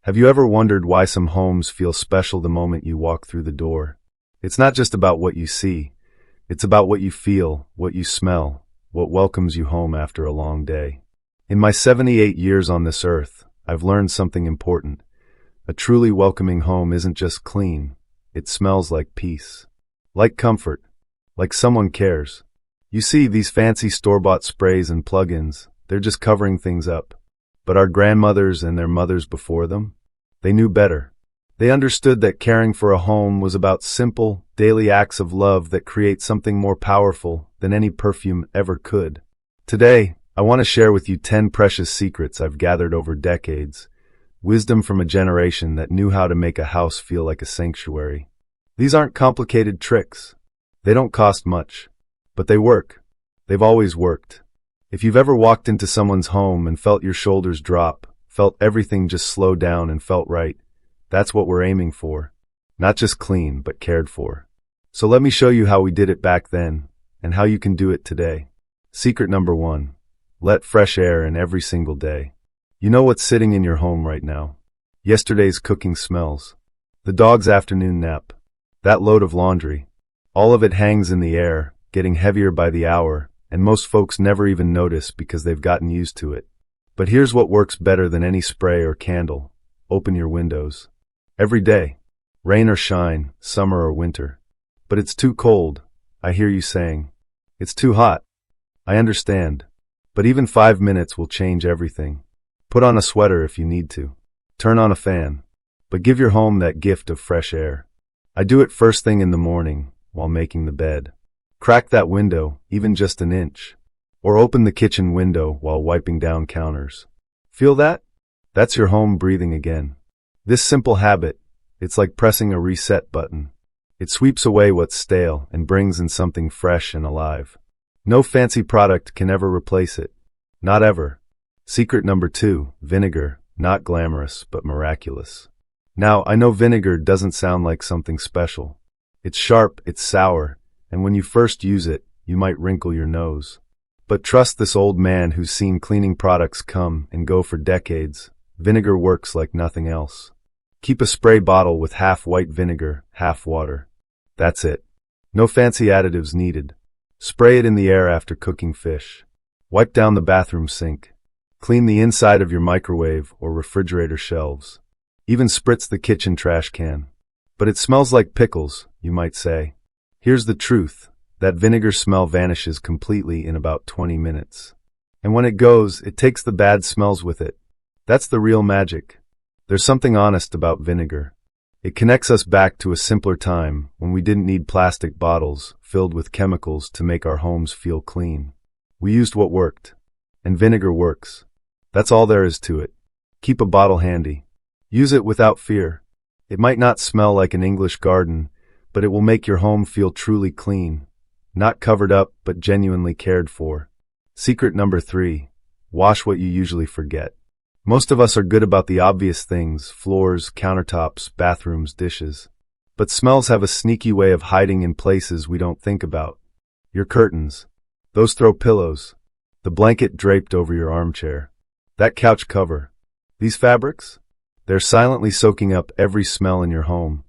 Have you ever wondered why some homes feel special the moment you walk through the door? It's not just about what you see. It's about what you feel, what you smell, what welcomes you home after a long day. In my 78 years on this earth, I've learned something important. A truly welcoming home isn't just clean. It smells like peace, like comfort, like someone cares. You see, these fancy store-bought sprays and plug-ins, they're just covering things up. But our grandmothers and their mothers before them, they knew better. They understood that caring for a home was about simple, daily acts of love that create something more powerful than any perfume ever could. Today, I want to share with you 10 precious secrets I've gathered over decades, wisdom from a generation that knew how to make a house feel like a sanctuary. These aren't complicated tricks. They don't cost much, but they work. They've always worked. If you've ever walked into someone's home and felt your shoulders drop, felt everything just slow down and felt right, that's what we're aiming for. Not just clean, but cared for. So let me show you how we did it back then, and how you can do it today. Secret number 1. Let fresh air in every single day. You know what's sitting in your home right now? Yesterday's cooking smells. The dog's afternoon nap. That load of laundry. All of it hangs in the air, getting heavier by the hour, and most folks never even notice because they've gotten used to it. But here's what works better than any spray or candle. Open your windows. Every day. Rain or shine, summer or winter. But it's too cold, I hear you saying. It's too hot. I understand. But even 5 minutes will change everything. Put on a sweater if you need to. Turn on a fan. But give your home that gift of fresh air. I do it first thing in the morning, while making the bed. Crack that window, even just an inch. Or open the kitchen window while wiping down counters. Feel that? That's your home breathing again. This simple habit, it's like pressing a reset button. It sweeps away what's stale and brings in something fresh and alive. No fancy product can ever replace it. Not ever. Secret number 2, vinegar, not glamorous, but miraculous. Now, I know vinegar doesn't sound like something special. It's sharp, it's sour, and when you first use it, you might wrinkle your nose. But trust this old man who's seen cleaning products come and go for decades. Vinegar works like nothing else. Keep a spray bottle with half white vinegar, half water. That's it. No fancy additives needed. Spray it in the air after cooking fish. Wipe down the bathroom sink. Clean the inside of your microwave or refrigerator shelves. Even spritz the kitchen trash can. But it smells like pickles, you might say. Here's the truth. That vinegar smell vanishes completely in about 20 minutes. And when it goes, it takes the bad smells with it. That's the real magic. There's something honest about vinegar. It connects us back to a simpler time when we didn't need plastic bottles filled with chemicals to make our homes feel clean. We used what worked. And vinegar works. That's all there is to it. Keep a bottle handy. Use it without fear. It might not smell like an English garden, but it will make your home feel truly clean. Not covered up, but genuinely cared for. Secret number 3. Wash what you usually forget. Most of us are good about the obvious things, floors, countertops, bathrooms, dishes. But smells have a sneaky way of hiding in places we don't think about. Your curtains. Those throw pillows. The blanket draped over your armchair. That couch cover. These fabrics? They're silently soaking up every smell in your home.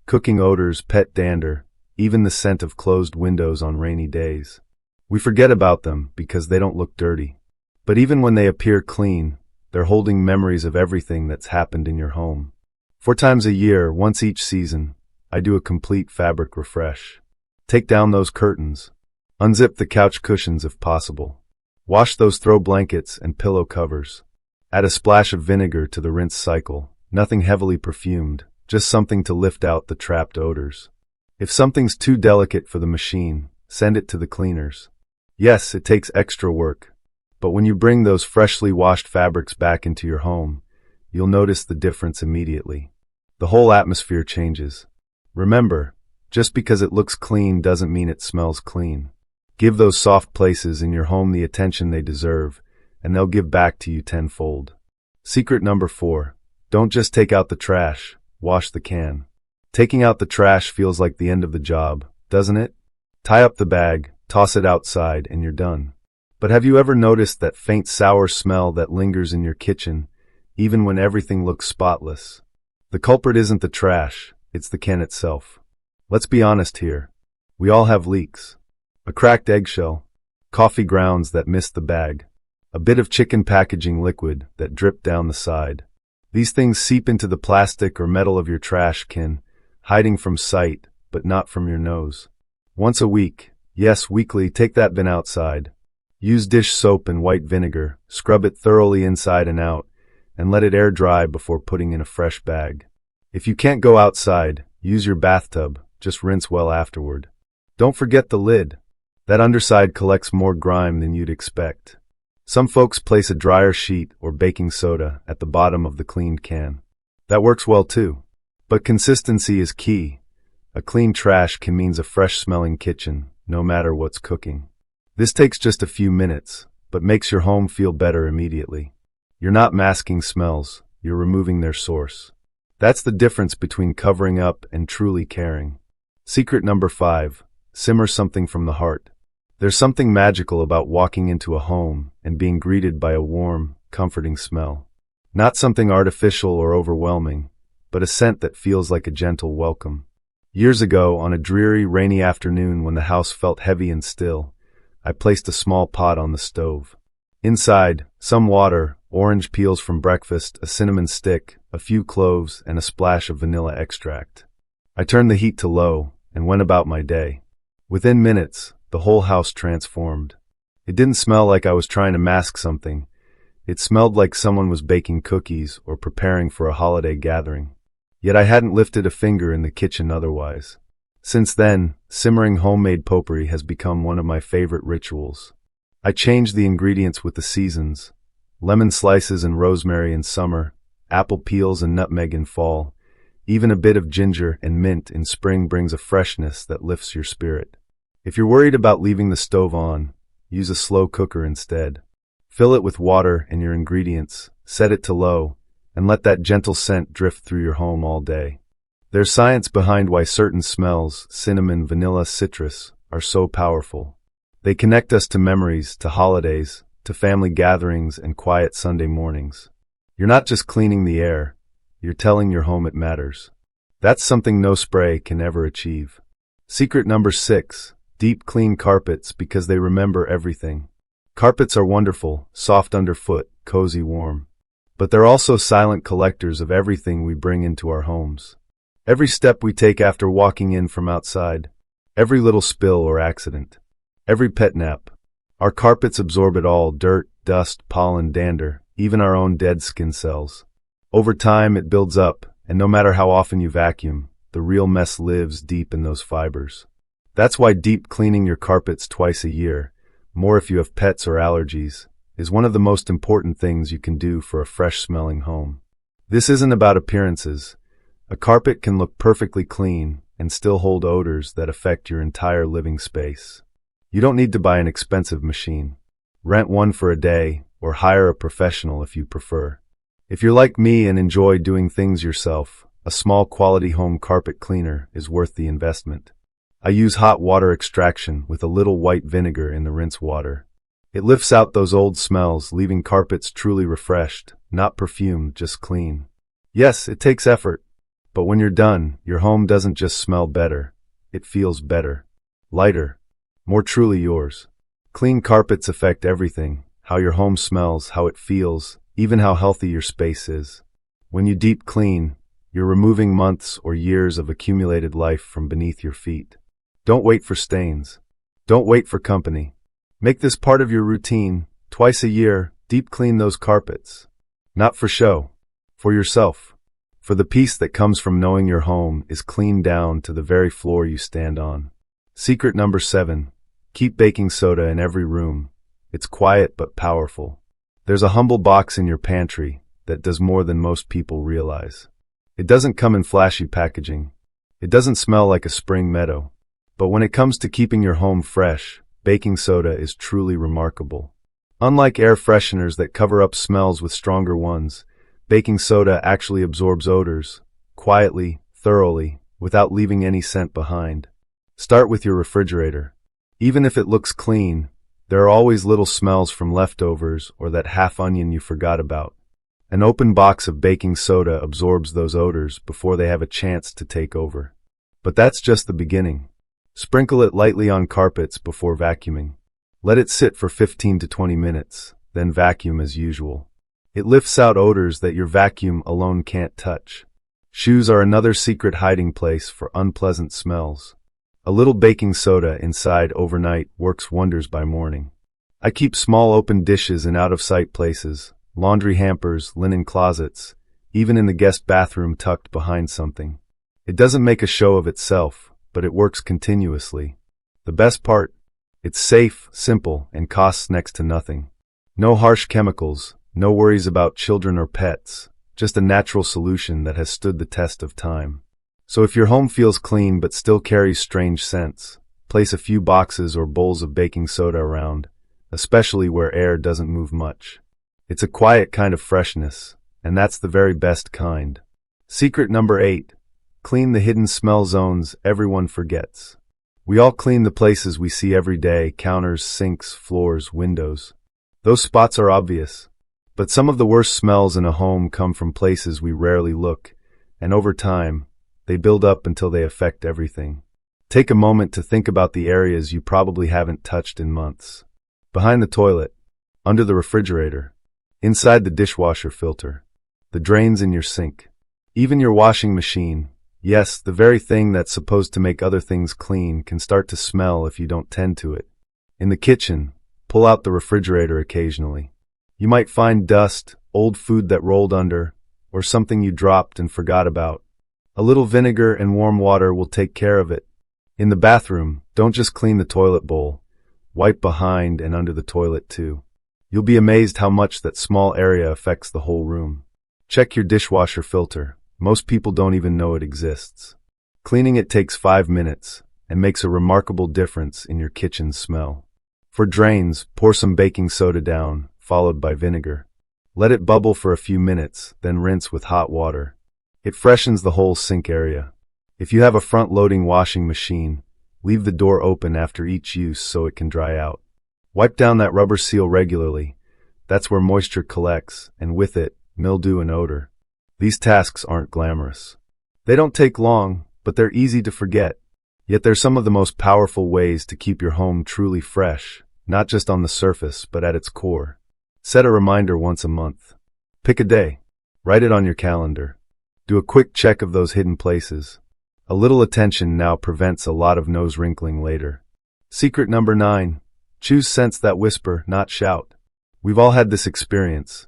Cooking odors, pet dander, even the scent of closed windows on rainy days. We forget about them because they don't look dirty. But even when they appear clean, they're holding memories of everything that's happened in your home. 4 times a year, once each season, I do a complete fabric refresh. Take down those curtains. Unzip the couch cushions if possible. Wash those throw blankets and pillow covers. Add a splash of vinegar to the rinse cycle. Nothing heavily perfumed, just something to lift out the trapped odors. If something's too delicate for the machine, send it to the cleaners. Yes, it takes extra work. But when you bring those freshly washed fabrics back into your home, you'll notice the difference immediately. The whole atmosphere changes. Remember, just because it looks clean doesn't mean it smells clean. Give those soft places in your home the attention they deserve, and they'll give back to you tenfold. Secret number 4. Don't just take out the trash, wash the can. Taking out the trash feels like the end of the job, doesn't it? Tie up the bag, toss it outside, and you're done. But have you ever noticed that faint sour smell that lingers in your kitchen, even when everything looks spotless. The culprit isn't the trash, it's the can itself. Let's be honest here. We all have leaks. A cracked eggshell, coffee grounds that missed the bag, a bit of chicken packaging liquid that dripped down the side. These things seep into the plastic or metal of your trash can, hiding from sight, but not from your nose. Once a week, yes, weekly, take that bin outside. Use dish soap and white vinegar, scrub it thoroughly inside and out, and let it air dry before putting in a fresh bag. If you can't go outside, use your bathtub, just rinse well afterward. Don't forget the lid. That underside collects more grime than you'd expect. Some folks place a dryer sheet or baking soda at the bottom of the cleaned can. That works well too. But consistency is key. A clean trash can mean a fresh-smelling kitchen, no matter what's cooking. This takes just a few minutes, but makes your home feel better immediately. You're not masking smells, you're removing their source. That's the difference between covering up and truly caring. Secret number 5, simmer something from the heart. There's something magical about walking into a home and being greeted by a warm, comforting smell. Not something artificial or overwhelming, but a scent that feels like a gentle welcome. Years ago, on a dreary, rainy afternoon when the house felt heavy and still, I placed a small pot on the stove. Inside, some water, orange peels from breakfast, a cinnamon stick, a few cloves, and a splash of vanilla extract. I turned the heat to low and went about my day. Within minutes, the whole house transformed. It didn't smell like I was trying to mask something. It smelled like someone was baking cookies or preparing for a holiday gathering. Yet I hadn't lifted a finger in the kitchen otherwise. Since then, simmering homemade potpourri has become one of my favorite rituals. I change the ingredients with the seasons. Lemon slices and rosemary in summer, apple peels and nutmeg in fall. Even a bit of ginger and mint in spring brings a freshness that lifts your spirit. If you're worried about leaving the stove on, use a slow cooker instead. Fill it with water and your ingredients, set it to low, and let that gentle scent drift through your home all day. There's science behind why certain smells, cinnamon, vanilla, citrus, are so powerful. They connect us to memories, to holidays, to family gatherings and quiet Sunday mornings. You're not just cleaning the air, you're telling your home it matters. That's something no spray can ever achieve. Secret number 6, deep clean carpets because they remember everything. Carpets are wonderful, soft underfoot, cozy warm. But they're also silent collectors of everything we bring into our homes. Every step we take after walking in from outside, every little spill or accident, every pet nap. Our carpets absorb it all: dirt, dust, pollen, dander, even our own dead skin cells. Over time it builds up, and no matter how often you vacuum, the real mess lives deep in those fibers. That's why deep cleaning your carpets twice a year, more if you have pets or allergies, is one of the most important things you can do for a fresh-smelling home. This isn't about appearances. A carpet can look perfectly clean and still hold odors that affect your entire living space. You don't need to buy an expensive machine. Rent one for a day, or hire a professional if you prefer. If you're like me and enjoy doing things yourself, a small quality home carpet cleaner is worth the investment. I use hot water extraction with a little white vinegar in the rinse water. It lifts out those old smells, leaving carpets truly refreshed, not perfumed, just clean. Yes, it takes effort, but when you're done, your home doesn't just smell better, it feels better, lighter, more truly yours. Clean carpets affect everything: how your home smells, how it feels, even how healthy your space is. When you deep clean, you're removing months or years of accumulated life from beneath your feet. Don't wait for stains. Don't wait for company. Make this part of your routine. Twice a year, deep clean those carpets. Not for show, for yourself. For the peace that comes from knowing your home is cleaned down to the very floor you stand on. Secret number 7, keep baking soda in every room. It's quiet but powerful. There's a humble box in your pantry that does more than most people realize. It doesn't come in flashy packaging. It doesn't smell like a spring meadow. But when it comes to keeping your home fresh, baking soda is truly remarkable. Unlike air fresheners that cover up smells with stronger ones, baking soda actually absorbs odors, quietly, thoroughly, without leaving any scent behind. Start with your refrigerator. Even if it looks clean, there are always little smells from leftovers or that half onion you forgot about. An open box of baking soda absorbs those odors before they have a chance to take over. But that's just the beginning. Sprinkle it lightly on carpets before vacuuming. Let it sit for 15 to 20 minutes, then vacuum as usual. It lifts out odors that your vacuum alone can't touch. Shoes are another secret hiding place for unpleasant smells. A little baking soda inside overnight works wonders by morning. I keep small open dishes in out-of-sight places, laundry hampers, linen closets, even in the guest bathroom tucked behind something. It doesn't make a show of itself, but it works continuously. The best part? It's safe, simple, and costs next to nothing. No harsh chemicals, no worries about children or pets, just a natural solution that has stood the test of time. So if your home feels clean but still carries strange scents, place a few boxes or bowls of baking soda around, especially where air doesn't move much. It's a quiet kind of freshness, and that's the very best kind. Secret number 8. Clean the hidden smell zones everyone forgets. We all clean the places we see every day: counters, sinks, floors, windows. Those spots are obvious. But some of the worst smells in a home come from places we rarely look, and over time, they build up until they affect everything. Take a moment to think about the areas you probably haven't touched in months. Behind the toilet, under the refrigerator, inside the dishwasher filter, the drains in your sink, even your washing machine. Yes, the very thing that's supposed to make other things clean can start to smell if you don't tend to it. In the kitchen, pull out the refrigerator occasionally. You might find dust, old food that rolled under, or something you dropped and forgot about. A little vinegar and warm water will take care of it. In the bathroom, don't just clean the toilet bowl. Wipe behind and under the toilet too. You'll be amazed how much that small area affects the whole room. Check your dishwasher filter. Most people don't even know it exists. Cleaning it takes 5 minutes and makes a remarkable difference in your kitchen's smell. For drains, pour some baking soda down, followed by vinegar. Let it bubble for a few minutes, then rinse with hot water. It freshens the whole sink area. If you have a front-loading washing machine, leave the door open after each use so it can dry out. Wipe down that rubber seal regularly. That's where moisture collects, and with it, mildew and odor. These tasks aren't glamorous. They don't take long, but they're easy to forget. Yet they're some of the most powerful ways to keep your home truly fresh, not just on the surface, but at its core. Set a reminder once a month. Pick a day. Write it on your calendar. Do a quick check of those hidden places. A little attention now prevents a lot of nose wrinkling later. Secret number 9. Choose scents that whisper, not shout. We've all had this experience.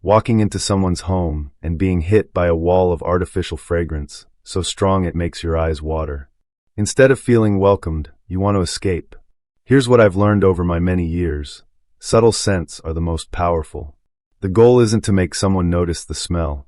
Walking into someone's home and being hit by a wall of artificial fragrance, so strong it makes your eyes water. Instead of feeling welcomed, you want to escape. Here's what I've learned over my many years. Subtle scents are the most powerful. The goal isn't to make someone notice the smell.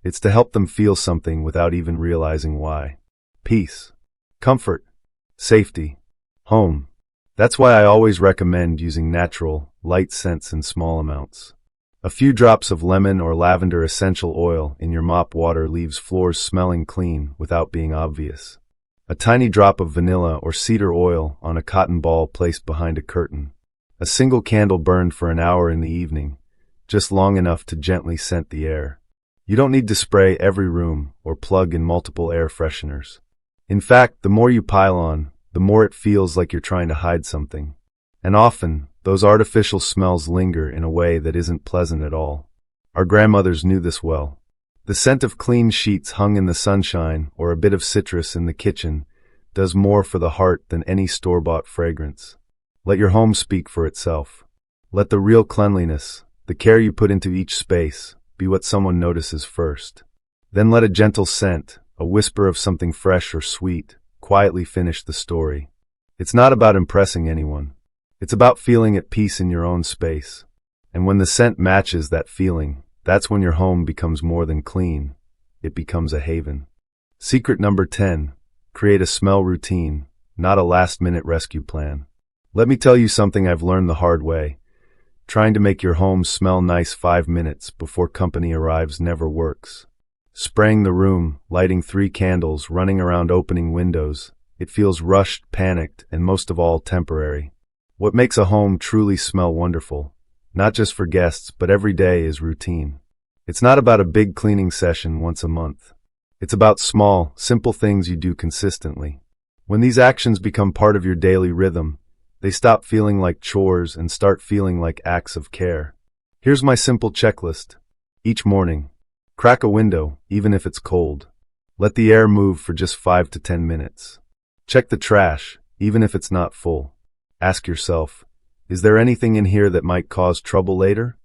It's to help them feel something without even realizing why. Peace, comfort, safety, home. That's why I always recommend using natural, light scents in small amounts. A few drops of lemon or lavender essential oil in your mop water leaves floors smelling clean without being obvious. A tiny drop of vanilla or cedar oil on a cotton ball placed behind a curtain. A single candle burned for an hour in the evening, just long enough to gently scent the air. You don't need to spray every room or plug in multiple air fresheners. In fact, the more you pile on, the more it feels like you're trying to hide something. And often, those artificial smells linger in a way that isn't pleasant at all. Our grandmothers knew this well. The scent of clean sheets hung in the sunshine or a bit of citrus in the kitchen does more for the heart than any store-bought fragrance. Let your home speak for itself. Let the real cleanliness, the care you put into each space, be what someone notices first. Then let a gentle scent, a whisper of something fresh or sweet, quietly finish the story. It's not about impressing anyone. It's about feeling at peace in your own space. And when the scent matches that feeling, that's when your home becomes more than clean. It becomes a haven. Secret number 10. Create a smell routine, not a last-minute rescue plan. Let me tell you something I've learned the hard way. Trying to make your home smell nice 5 minutes before company arrives never works. Spraying the room, lighting 3 candles, running around opening windows, it feels rushed, panicked, and most of all temporary. What makes a home truly smell wonderful, not just for guests but every day, is routine. It's not about a big cleaning session once a month. It's about small, simple things you do consistently. When these actions become part of your daily rhythm, they stop feeling like chores and start feeling like acts of care. Here's my simple checklist. Each morning, crack a window, even if it's cold. Let the air move for just 5 to 10 minutes. Check the trash, even if it's not full. Ask yourself, is there anything in here that might cause trouble later?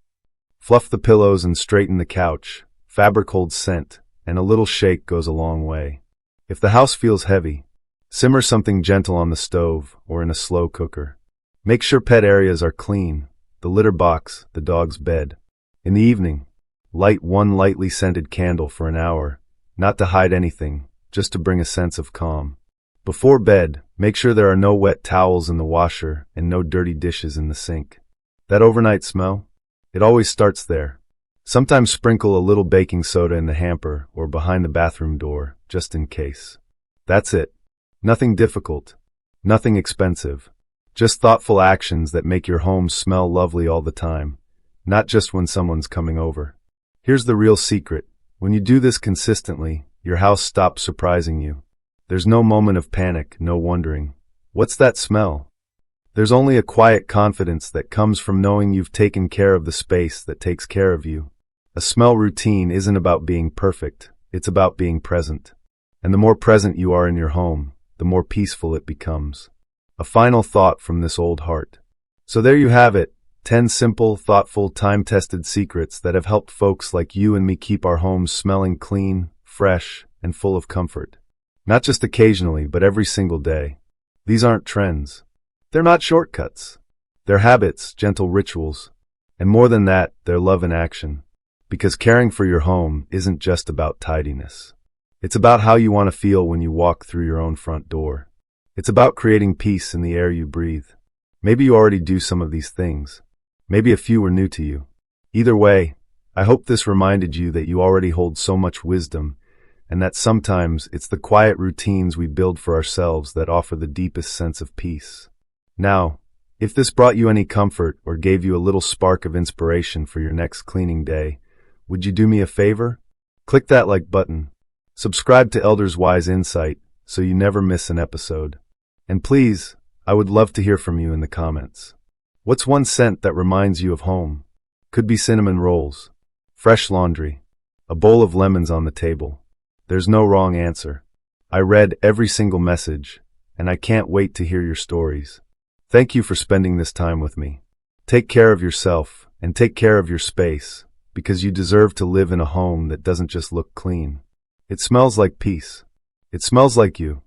Fluff the pillows and straighten the couch. Fabric holds scent, and a little shake goes a long way. If the house feels heavy, simmer something gentle on the stove or in a slow cooker. Make sure pet areas are clean, the litter box, the dog's bed. In the evening, light one lightly scented candle for an hour, not to hide anything, just to bring a sense of calm. Before bed, make sure there are no wet towels in the washer and no dirty dishes in the sink. That overnight smell? It always starts there. Sometimes sprinkle a little baking soda in the hamper or behind the bathroom door, just in case. That's it. Nothing difficult. Nothing expensive. Just thoughtful actions that make your home smell lovely all the time, not just when someone's coming over. Here's the real secret. When you do this consistently, your house stops surprising you. There's no moment of panic, no wondering, what's that smell? There's only a quiet confidence that comes from knowing you've taken care of the space that takes care of you. A smell routine isn't about being perfect, it's about being present. And the more present you are in your home, the more peaceful it becomes. A final thought from this old heart. So there you have it, 10 simple, thoughtful, time-tested secrets that have helped folks like you and me keep our homes smelling clean, fresh, and full of comfort. Not just occasionally, but every single day. These aren't trends. They're not shortcuts. They're habits, gentle rituals. And more than that, they're love in action. Because caring for your home isn't just about tidiness. It's about how you want to feel when you walk through your own front door. It's about creating peace in the air you breathe. Maybe you already do some of these things. Maybe a few were new to you. Either way, I hope this reminded you that you already hold so much wisdom, and that sometimes it's the quiet routines we build for ourselves that offer the deepest sense of peace. Now, if this brought you any comfort or gave you a little spark of inspiration for your next cleaning day, would you do me a favor? Click that like button. Subscribe to Elders Wise Insight so you never miss an episode. And please, I would love to hear from you in the comments. What's one scent that reminds you of home? Could be cinnamon rolls, fresh laundry, a bowl of lemons on the table. There's no wrong answer. I read every single message, and I can't wait to hear your stories. Thank you for spending this time with me. Take care of yourself, and take care of your space, because you deserve to live in a home that doesn't just look clean. It smells like peace. It smells like you.